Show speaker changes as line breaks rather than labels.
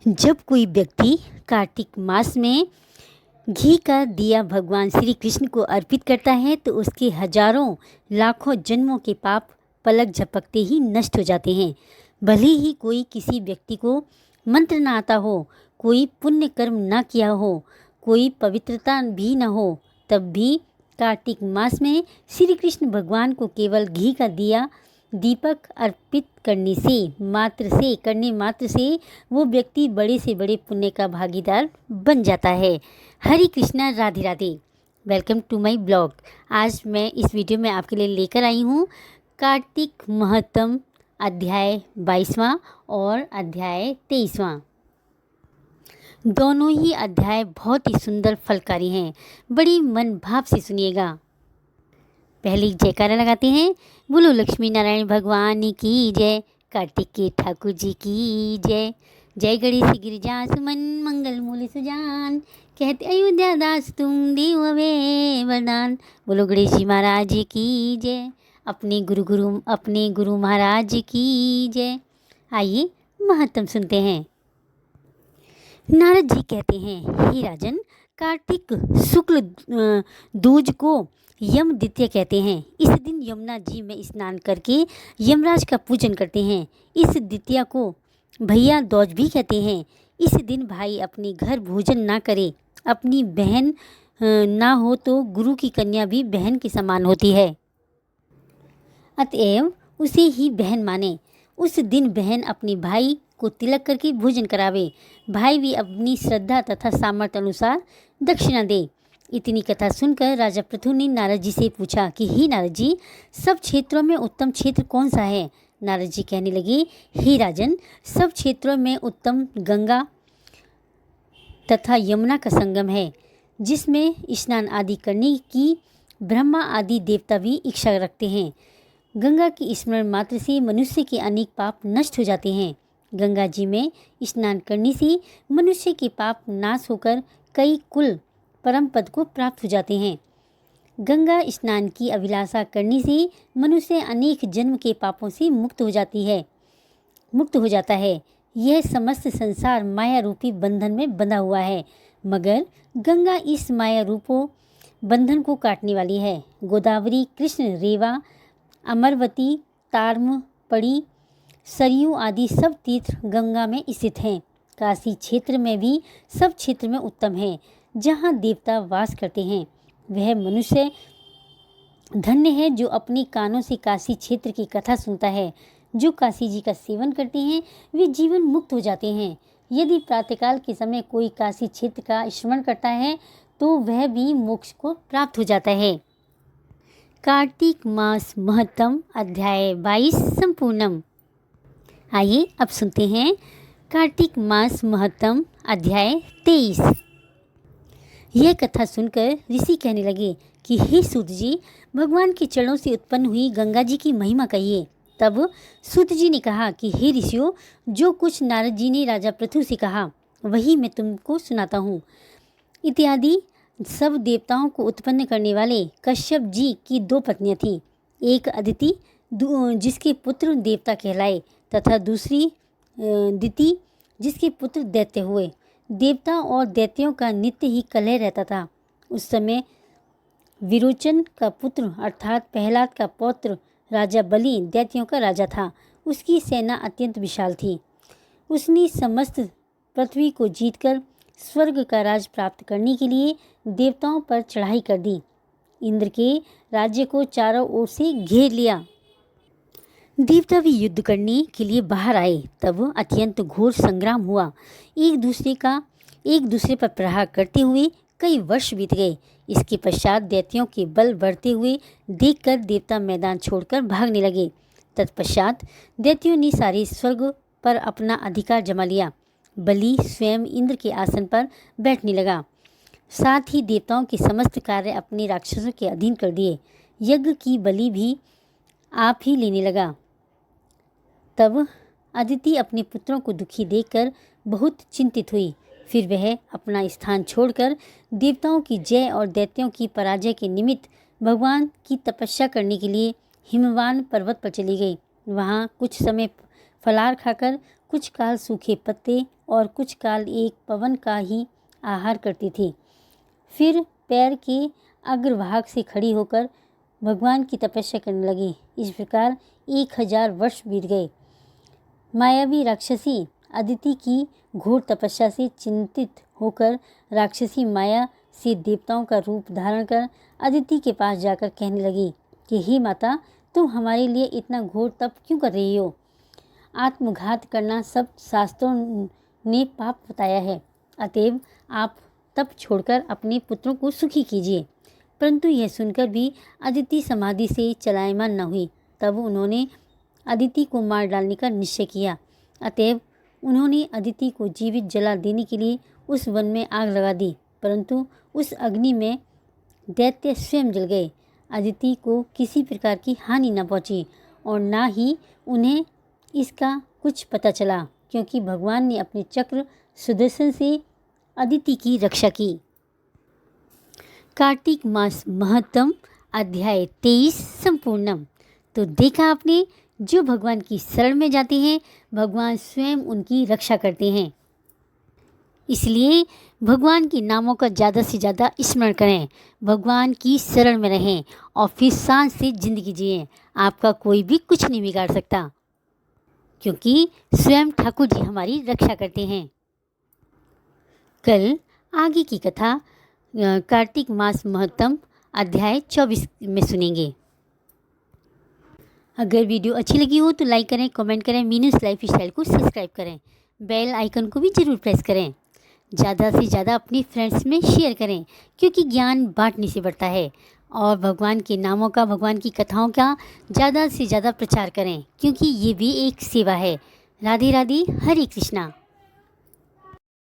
जब कोई व्यक्ति कार्तिक मास में घी का दिया भगवान श्री कृष्ण को अर्पित करता है तो उसके हजारों लाखों जन्मों के पाप पलक झपकते ही नष्ट हो जाते हैं। भले ही कोई किसी व्यक्ति को मंत्र ना आता हो, कोई पुण्य कर्म ना किया हो, कोई पवित्रता भी न हो, तब भी कार्तिक मास में श्री कृष्ण भगवान को केवल घी का दिया दीपक अर्पित करने मात्र से वो व्यक्ति बड़े से बड़े पुण्य का भागीदार बन जाता है। Hare Krishna, Radhe Radhe. Welcome to my blog. आज मैं इस वीडियो में आपके लिए लेकर आई हूँ कार्तिक महत्तम अध्याय 22वां और अध्याय 23वां। दोनों ही अध्याय बहुत ही सुंदर फलकारी हैं। बड़ी मन भाव से सुनिएगा। पहले जयकारा लगाते हैं। बोलो लक्ष्मी नारायण भगवान की जय, कार्तिक के ठाकुर जी की जय। जय गणेश गिरिजा सुमन मंगल मूल सुजान, कहते अयोध्या दास तुम देव वे वरदान। बोलो गणेश जी महाराज की जय, अपने गुरु महाराज की जय। आइए महत्तम सुनते हैं। नारद जी कहते हैं, हे राजन, कार्तिक शुक्ल दूज को यम द्वितीया कहते हैं। इस दिन यमुना जी में स्नान करके यमराज का पूजन करते हैं। इस द्वितीया को भैया दूज भी कहते हैं। इस दिन भाई अपने घर भोजन ना करे। अपनी बहन ना हो तो गुरु की कन्या भी बहन के समान होती है, अतएव उसे ही बहन माने। उस दिन बहन अपने भाई को तिलक करके भोजन करावे। भाई भी अपनी श्रद्धा तथा सामर्थ्य अनुसार दक्षिणा दे। इतनी कथा सुनकर राजा पृथु ने नारद जी से पूछा कि हे नारद जी, सब क्षेत्रों में उत्तम क्षेत्र कौन सा है? नारद जी कहने लगे, हे राजन, सब क्षेत्रों में उत्तम गंगा तथा यमुना का संगम है, जिसमें स्नान आदि करने की ब्रह्मा आदि देवता भी इच्छा रखते हैं। गंगा की स्मरण मात्र से मनुष्य के अनेक पाप नष्ट हो जाते हैं। गंगा जी में स्नान करने से मनुष्य के पाप नाश होकर कई कुल परम पद को प्राप्त हो जाते हैं। गंगा स्नान की अभिलाषा करने से मनुष्य अनेक जन्म के पापों से मुक्त हो जाता है। यह समस्त संसार माया रूपी बंधन में बंधा हुआ है, मगर गंगा इस माया रूपो बंधन को काटने वाली है। गोदावरी, कृष्ण, रेवा, अमरवती, तार्म, पड़ी, सरयू आदि सब तीर्थ गंगा में स्थित हैं। काशी क्षेत्र में भी सब क्षेत्र में उत्तम है, जहाँ देवता वास करते हैं। वह मनुष्य धन्य है जो अपने कानों से काशी क्षेत्र की कथा सुनता है। जो काशी जी का सेवन करते हैं वे जीवन मुक्त हो जाते हैं। यदि प्रातःकाल के समय कोई काशी क्षेत्र का स्मरण करता है तो वह भी मोक्ष को प्राप्त हो जाता है। कार्तिक मास महत्तम अध्याय 22 संपूर्णम। आइए अब सुनते हैं कार्तिक मास महत्तम अध्याय 23। यह कथा सुनकर ऋषि कहने लगे कि हे सूत जी, भगवान के चरणों से उत्पन्न हुई गंगा जी की महिमा कहिए। तब सूत जी ने कहा कि हे ऋषियों, जो कुछ नारद जी ने राजा पृथु से कहा वही मैं तुमको सुनाता हूँ। इत्यादि सब देवताओं को उत्पन्न करने वाले कश्यप जी की दो पत्नियां थीं। एक अदिति, जिसके पुत्र देवता कहलाए, तथा दूसरी दिति, जिसके पुत्र दैत्य हुए। देवता और दैत्यों का नित्य ही कलह रहता था। उस समय विरोचन का पुत्र अर्थात प्रहलाद का पौत्र राजा बलि दैत्यों का राजा था। उसकी सेना अत्यंत विशाल थी। उसने समस्त पृथ्वी को जीतकर स्वर्ग का राज प्राप्त करने के लिए देवताओं पर चढ़ाई कर दी। इंद्र के राज्य को चारों ओर से घेर लिया। देवता भी युद्ध करने के लिए बाहर आए। तब अत्यंत घोर संग्राम हुआ। एक दूसरे पर प्रहार करते हुए कई वर्ष बीत गए। इसके पश्चात दैत्यों के बल बढ़ते हुए देखकर देवता मैदान छोड़कर भागने लगे। तत्पश्चात दैत्यों ने सारे स्वर्ग पर अपना अधिकार जमा लिया। बलि स्वयं इंद्र के आसन पर बैठने लगा। साथ ही देवताओं के समस्त कार्य अपने राक्षसों के अधीन कर दिए। यज्ञ की बलि भी आप ही लेने लगा। तब अदिति अपने पुत्रों को दुखी देखकर बहुत चिंतित हुई। फिर वह अपना स्थान छोड़कर देवताओं की जय और दैत्यों की पराजय के निमित्त भगवान की तपस्या करने के लिए हिमवान पर्वत पर चली गई। वहाँ कुछ समय फलाहार खाकर कुछ काल सूखे पत्ते और कुछ काल एक पवन का ही आहार करती थी। फिर पैर के अग्रभाग से खड़ी होकर भगवान की तपस्या करने लगी। इस प्रकार 1000 वर्ष बीत गए। मायावी राक्षसी अदिति की घोर तपस्या से चिंतित होकर राक्षसी माया से देवताओं का रूप धारण कर अदिति के पास जाकर कहने लगी कि हे माता, तुम हमारे लिए इतना घोर तप क्यों कर रही हो? आत्मघात करना सब शास्त्रों ने पाप बताया है। अतएव आप तप छोड़कर अपने पुत्रों को सुखी कीजिए। परंतु यह सुनकर भी अदिति समाधि से चलायमान न हुई। तब उन्होंने अदिति को मार डालने का निश्चय किया। अतएव उन्होंने अदिति को जीवित जला देने के लिए उस वन में आग लगा दी, परंतु उस अग्नि में दैत्य स्वयं जल गए। अदिति को किसी प्रकार की हानि न पहुंची और न ही उन्हें इसका कुछ पता चला, क्योंकि भगवान ने अपने चक्र सुदर्शन से अदिति की रक्षा की। कार्तिक मास महत्तम अध्याय 23 संपूर्णम। तो देखा आपने, जो भगवान की शरण में जाते हैं भगवान स्वयं उनकी रक्षा करते हैं। इसलिए भगवान के नामों का ज़्यादा से ज़्यादा स्मरण करें, भगवान की शरण में रहें और फिर शान से ज़िंदगी जिएं। आपका कोई भी कुछ नहीं बिगाड़ सकता, क्योंकि स्वयं ठाकुर जी हमारी रक्षा करते हैं। कल आगे की कथा कार्तिक मास महत्तम अध्याय 24 में सुनेंगे। अगर वीडियो अच्छी लगी हो तो लाइक करें, कमेंट करें, मीनूस लाइफ स्टाइल को सब्सक्राइब करें, बेल आइकन को भी ज़रूर प्रेस करें। ज़्यादा से ज़्यादा अपने फ्रेंड्स में शेयर करें, क्योंकि ज्ञान बांटने से बढ़ता है। और भगवान के नामों का, भगवान की कथाओं का ज़्यादा से ज़्यादा प्रचार करें, क्योंकि ये भी एक सेवा है। राधे राधे, हरे कृष्णा।